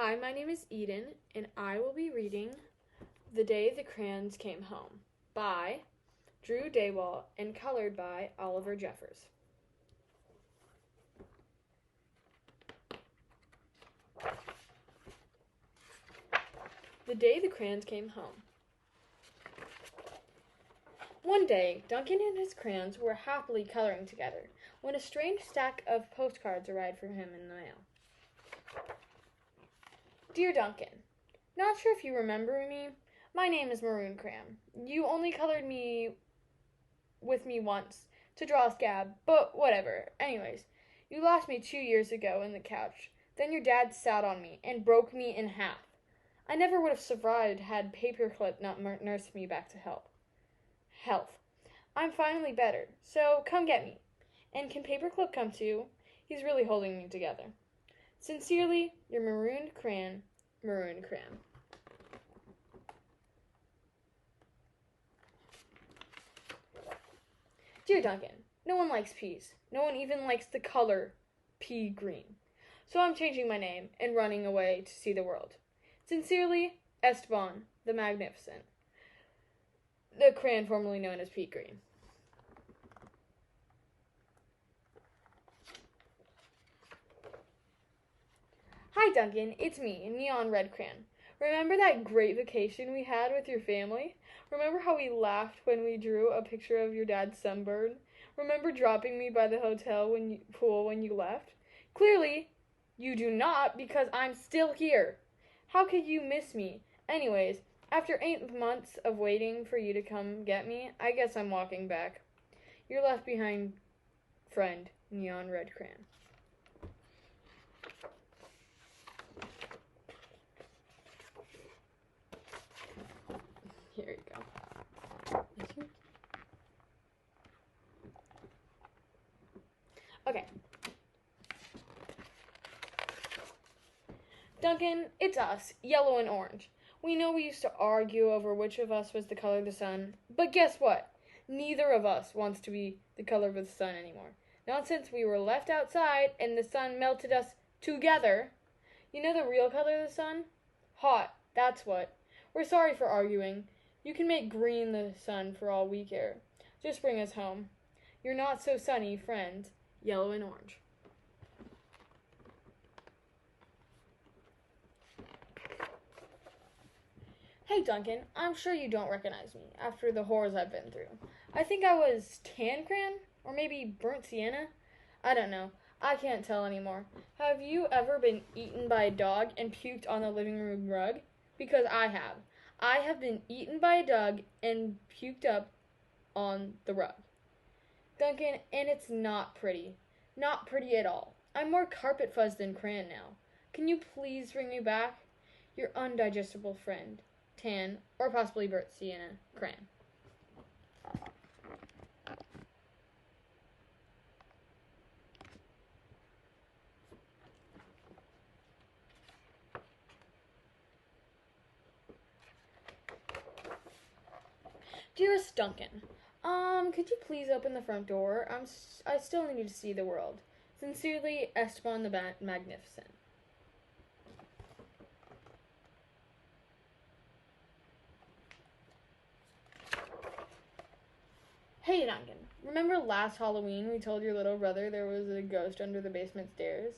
Hi, my name is Eden, and I will be reading The Day the Crayons Came Home by Drew Daywall and colored by Oliver Jeffers. The Day the Crayons Came Home. One day, Duncan and his crayons were happily coloring together when a strange stack of postcards arrived for him in the mail. Dear Duncan, not sure if you remember me. My name is Maroon Crayon. You only colored with me once to draw a scab, but whatever. Anyways, you lost me 2 years ago in the couch. Then your dad sat on me and broke me in half. I never would have survived had Paperclip not nursed me back to health. I'm finally better, so come get me. And can Paperclip come too? He's really holding me together. Sincerely, your marooned crayon, Maroon Crayon. Dear Duncan, no one likes peas. No one even likes the color pea green. So I'm changing my name and running away to see the world. Sincerely, Esteban the Magnificent, the crayon formerly known as pea green. Hi Duncan, it's me, Neon Red Crayon. Remember that great vacation we had with your family? Remember how we laughed when we drew a picture of your dad's sunburn? Remember dropping me by the hotel pool when you left? Clearly, you do not, because I'm still here. How could you miss me? Anyways, after 8 months of waiting for you to come get me, I guess I'm walking back. Your left behind friend, Neon Red Crayon. Here you go. Okay. Duncan, it's us, yellow and orange. We know we used to argue over which of us was the color of the sun, but guess what? Neither of us wants to be the color of the sun anymore. Not since we were left outside and the sun melted us together. You know the real color of the sun? Hot, that's what. We're sorry for arguing. You can make green the sun for all we care. Just bring us home. Your not so sunny friends, yellow and orange. Hey Duncan, I'm sure you don't recognize me after the horrors I've been through. I think I was tan crayon, or maybe burnt sienna. I don't know. I can't tell anymore. Have you ever been eaten by a dog and puked on the living room rug? Because I have. I have been eaten by a dog and puked up on the rug. Duncan, and it's not pretty. Not pretty at all. I'm more carpet fuzz than crayon now. Can you please bring me back? Your undigestible friend, tan, or possibly burnt sienna crayon. Dearest Duncan, could you please open the front door? I still need to see the world. Sincerely, Esteban the Magnificent. Hey Duncan, remember last Halloween we told your little brother there was a ghost under the basement stairs?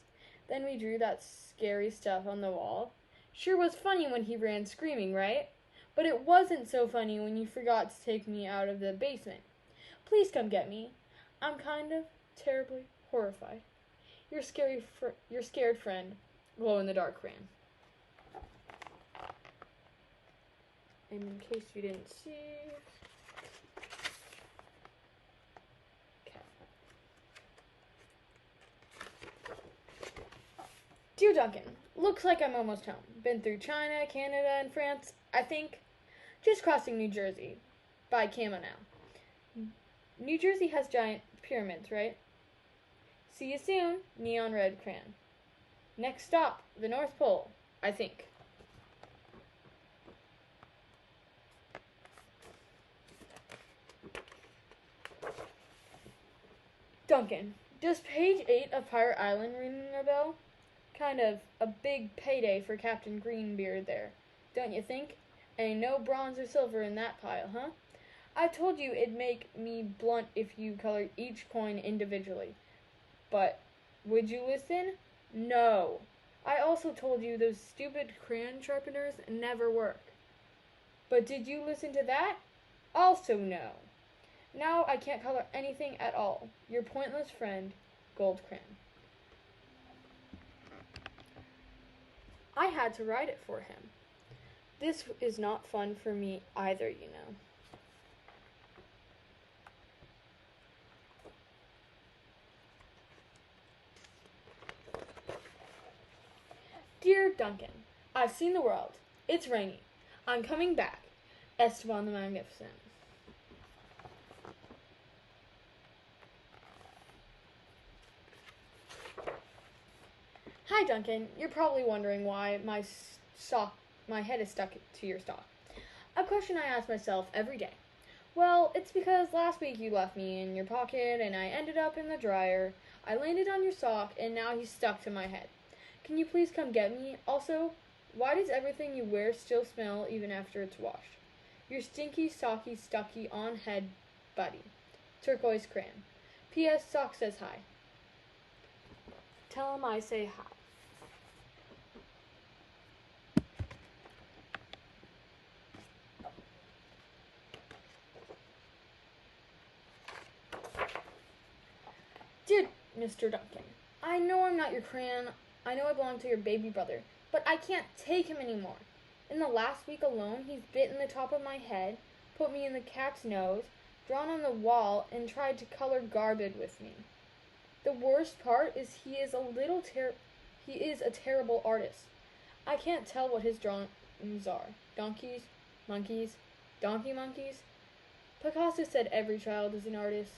Then we drew that scary stuff on the wall. Sure was funny when he ran screaming, right? But it wasn't so funny when you forgot to take me out of the basement. Please come get me. I'm kind of terribly horrified. Your scared friend, glow-in-the-dark crayon. And in case you didn't see... Dear Duncan, looks like I'm almost home. Been through China, Canada, and France, I think. Just crossing New Jersey. By camo now. New Jersey has giant pyramids, right? See you soon, Neon Red Crayon. Next stop, the North Pole, I think. Duncan, does page 8 of Pirate Island ring a bell? Kind of a big payday for Captain Greenbeard there, don't you think? Ain't no bronze or silver in that pile, huh? I told you it'd make me blunt if you colored each coin individually. But would you listen? No. I also told you those stupid crayon sharpeners never work. But did you listen to that? Also no. Now I can't color anything at all. Your pointless friend, Gold Crayon. I had to write it for him. This is not fun for me either, you know. Dear Duncan, I've seen the world. It's rainy. I'm coming back. Esteban the Magnificent. Hi Duncan, you're probably wondering why my head is stuck to your sock. A question I ask myself every day. Well, it's because last week you left me in your pocket and I ended up in the dryer. I landed on your sock and now he's stuck to my head. Can you please come get me? Also, why does everything you wear still smell even after it's washed? Your stinky, socky, stucky on head buddy. Turquoise Crayon. P.S. Sock says hi. Tell him I say hi. Dear Mr. Duncan, I know I'm not your crayon. I know I belong to your baby brother, but I can't take him anymore. In the last week alone, he's bitten the top of my head, put me in the cat's nose, drawn on the wall, and tried to color garbage with me. The worst part is he is a terrible artist. I can't tell what his drawings are. Donkeys, monkeys, donkey monkeys. Picasso said every child is an artist,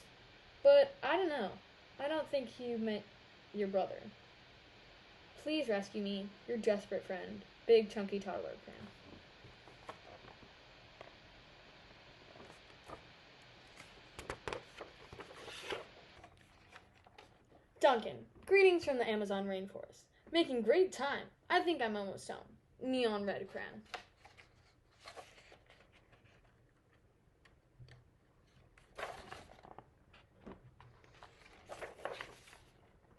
but I don't know. I don't think he meant your brother. Please rescue me, your desperate friend, Big Chunky Toddler Crayon. Duncan, greetings from the Amazon rainforest. Making great time. I think I'm almost home. Neon red crayon.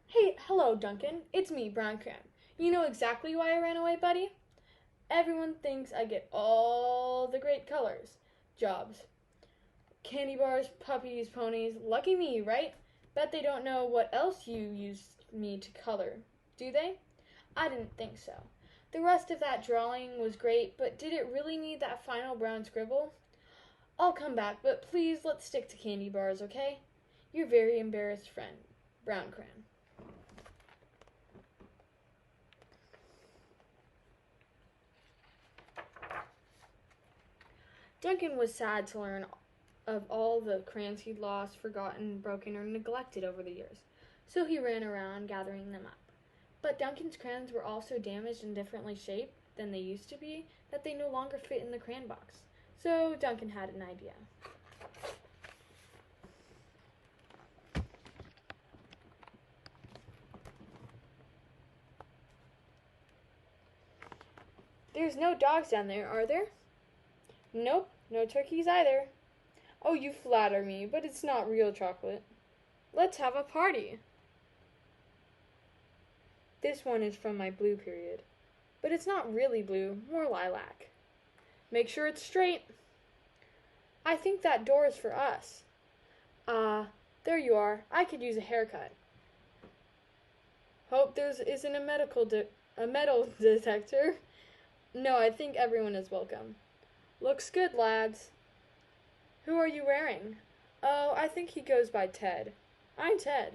Hey, hello, Duncan. It's me, Brown Crayon. You know exactly why I ran away, buddy? Everyone thinks I get all the great colors. Jobs. Candy bars, puppies, ponies. Lucky me, right? Bet they don't know what else you used me to color, do they? I didn't think so. The rest of that drawing was great, but did it really need that final brown scribble? I'll come back, but please let's stick to candy bars, okay? Your very embarrassed friend, Brown Crayon. Duncan was sad to learn of all the crayons he'd lost, forgotten, broken, or neglected over the years, so he ran around gathering them up. But Duncan's crayons were all so damaged and differently shaped than they used to be that they no longer fit in the crayon box. So Duncan had an idea. There's no dogs down there, are there? Nope, no turkeys either. Oh, you flatter me, but it's not real chocolate. Let's have a party. This one is from my blue period, but it's not really blue, more lilac. Make sure it's straight. I think that door is for us. There you are. I could use a haircut. Hope there isn't a metal detector. No, I think everyone is welcome. Looks good, lads. Who are you wearing? Oh, I think he goes by Ted. I'm Ted.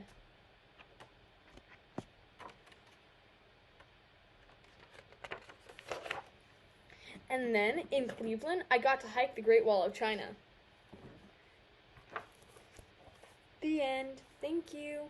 And then, in Cleveland, I got to hike the Great Wall of China. The end. Thank you.